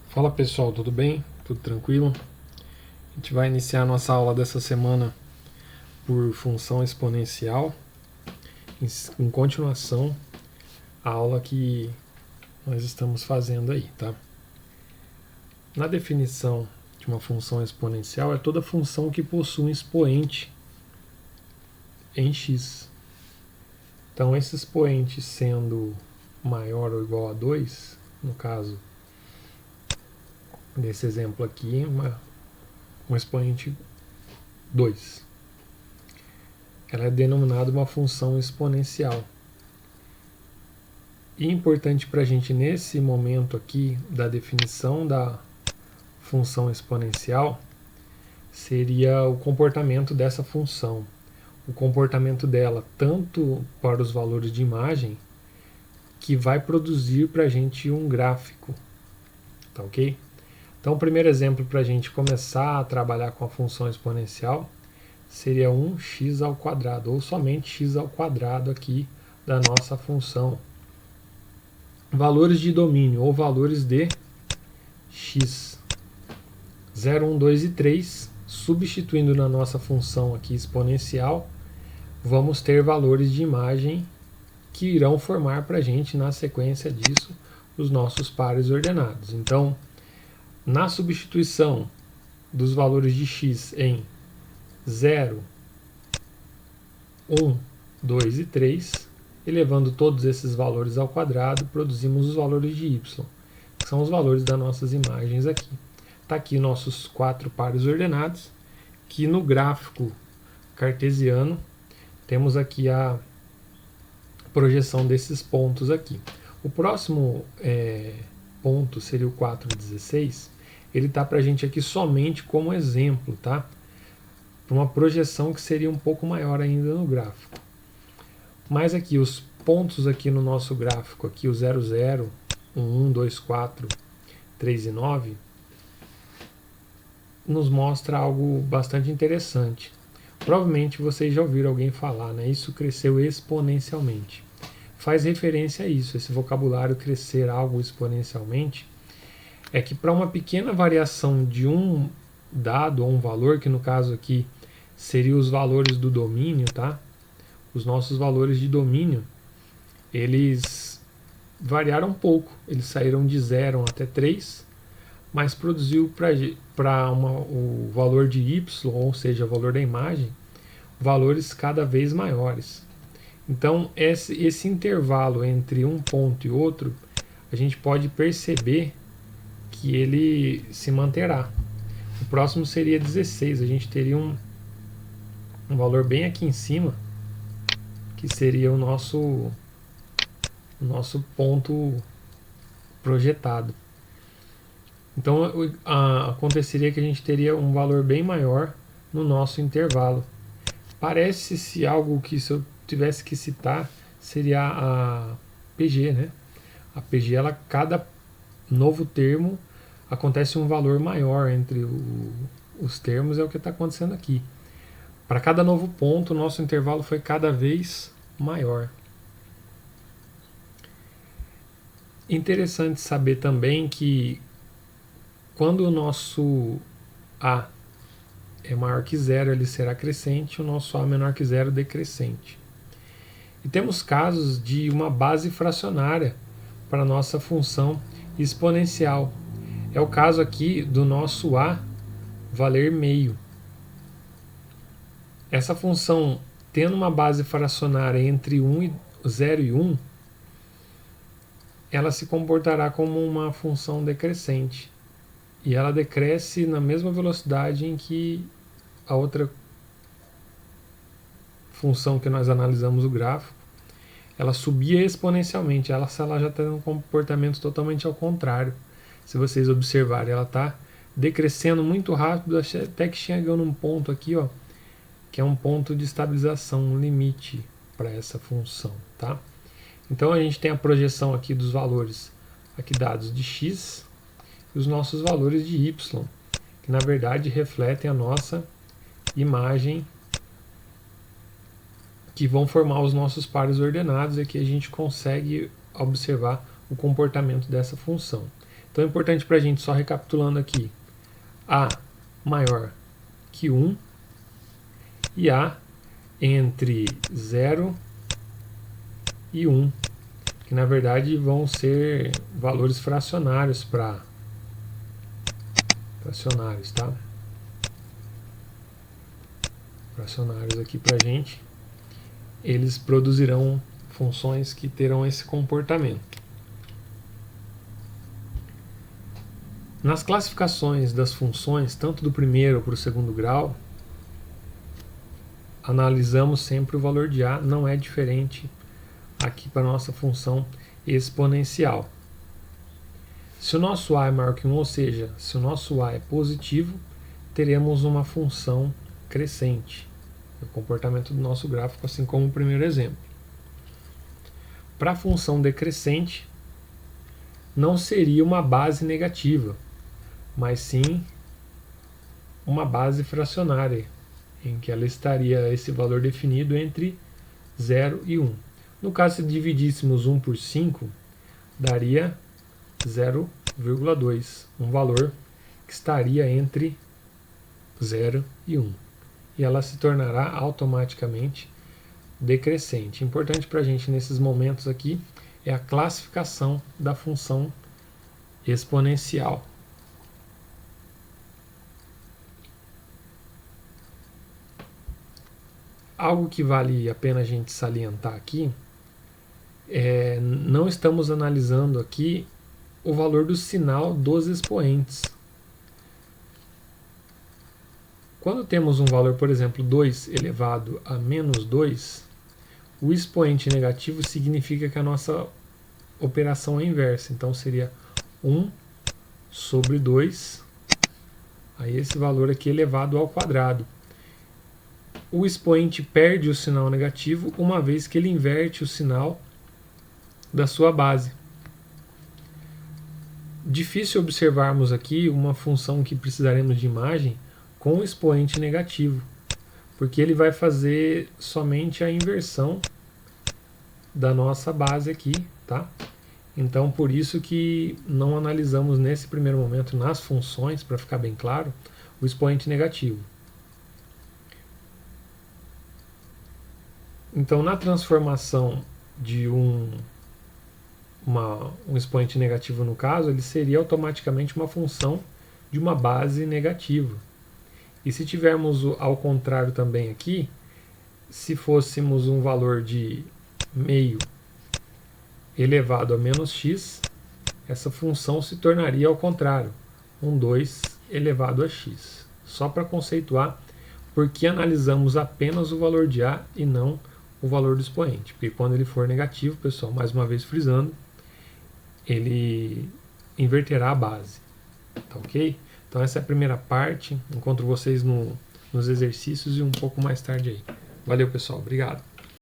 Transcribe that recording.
Fala pessoal, tudo bem? Tudo tranquilo? A gente vai iniciar nossa aula dessa semana por função exponencial, em continuação à aula que nós estamos fazendo aí, tá? Na definição de uma função exponencial é toda função que possui um expoente em x. Então esse expoente sendo maior ou igual a 2, no caso desse exemplo aqui, um expoente 2. Ela é denominada uma função exponencial. E é importante para a gente, nesse momento aqui da definição da função exponencial, seria o comportamento dessa função. O comportamento dela, tanto para os valores de imagem, que vai produzir para a gente um gráfico. Tá ok? Então, o primeiro exemplo para a gente começar a trabalhar com a função exponencial seria 1x², ou somente x² aqui da nossa função. Valores de domínio, ou valores de x. 0, 1, 2 e 3, substituindo na nossa função aqui exponencial, vamos ter valores de imagem que irão formar para a gente, na sequência disso, os nossos pares ordenados. Então, na substituição dos valores de x em 0, 1, 2 e 3, elevando todos esses valores ao quadrado, produzimos os valores de y, que são os valores das nossas imagens aqui. Está aqui nossos 4 pares ordenados, que no gráfico cartesiano temos aqui a projeção desses pontos aqui. O próximo ponto seria o 4, 16, ele está para a gente aqui somente como exemplo, tá? Para uma projeção que seria um pouco maior ainda no gráfico. Mas aqui, os pontos aqui no nosso gráfico, aqui o 0, 0, 1, 1, 2, 4, 3 e 9, nos mostra algo bastante interessante. Provavelmente vocês já ouviram alguém falar, né? Isso cresceu exponencialmente. Faz referência a isso, esse vocabulário crescer algo exponencialmente, é que para uma pequena variação de um dado ou um valor, que no caso aqui seria os valores do domínio, tá? Os nossos valores de domínio, eles variaram um pouco, eles saíram de 0 até 3, mas produziu para o valor de y, ou seja, o valor da imagem, valores cada vez maiores. Então, esse intervalo entre um ponto e outro, a gente pode perceber que ele se manterá. O próximo seria 16, a gente teria um valor bem aqui em cima, que seria o nosso ponto projetado. Então, aconteceria que a gente teria um valor bem maior no nosso intervalo. Parece-se algo que, se eu tivesse que citar, seria a PG, né? A PG, cada novo termo acontece um valor maior entre os termos, é o que está acontecendo aqui. Para cada novo ponto, o nosso intervalo foi cada vez maior. Interessante saber também que quando o nosso A é maior que 0, ele será crescente, o nosso A menor que 0, decrescente. E temos casos de uma base fracionária para a nossa função exponencial. É o caso aqui do nosso A valer meio. Essa função, tendo uma base fracionária entre 0 e 1, ela se comportará como uma função decrescente. E ela decresce na mesma velocidade em que a outra função que nós analisamos o gráfico, ela subia exponencialmente. Ela já está tendo um comportamento totalmente ao contrário. Se vocês observarem, ela está decrescendo muito rápido, até que chega num ponto aqui, ó, que é um ponto de estabilização, um limite para essa função, tá? Então a gente tem a projeção aqui dos valores aqui dados de x e os nossos valores de y, que na verdade refletem a nossa imagem, que vão formar os nossos pares ordenados, e aqui a gente consegue observar o comportamento dessa função. Então é importante para a gente, só recapitulando aqui, A maior que 1 e A entre 0 e 1, que na verdade vão ser valores fracionários para fracionários, tá? Fracionários aqui para a gente, eles produzirão funções que terão esse comportamento. Nas classificações das funções, tanto do primeiro para o segundo grau, analisamos sempre o valor de A, não é diferente aqui para a nossa função exponencial. Se o nosso A é maior que 1, ou seja, se o nosso A é positivo, teremos uma função crescente. O comportamento do nosso gráfico, assim como o primeiro exemplo. Para a função decrescente, não seria uma base negativa, mas sim uma base fracionária, em que ela estaria esse valor definido entre 0 e 1. No caso, se dividíssemos 1 por 5, daria 0,2, um valor que estaria entre 0 e 1. E ela se tornará automaticamente decrescente. Importante para a gente nesses momentos aqui é a classificação da função exponencial. Algo que vale a pena a gente salientar aqui é não estamos analisando aqui o valor do sinal dos expoentes. Quando temos um valor, por exemplo, 2 elevado a menos 2, o expoente negativo significa que a nossa operação é inversa. Então seria 1 sobre 2, aí esse valor aqui elevado ao quadrado. O expoente perde o sinal negativo uma vez que ele inverte o sinal da sua base. Difícil observarmos aqui uma função que precisaremos de imagem com expoente negativo, porque ele vai fazer somente a inversão da nossa base aqui, tá? Então, por isso que não analisamos nesse primeiro momento nas funções, para ficar bem claro, o expoente negativo. Então, na transformação de um expoente negativo, no caso, ele seria automaticamente uma função de uma base negativa. E se tivermos ao contrário também aqui, se fôssemos um valor de meio elevado a menos x, essa função se tornaria ao contrário, 2 elevado a x. Só para conceituar, porque analisamos apenas o valor de A e não o valor do expoente. Porque quando ele for negativo, pessoal, mais uma vez frisando, ele inverterá a base. Tá ok? Então essa é a primeira parte. Encontro vocês nos exercícios e um pouco mais tarde aí. Valeu, pessoal. Obrigado.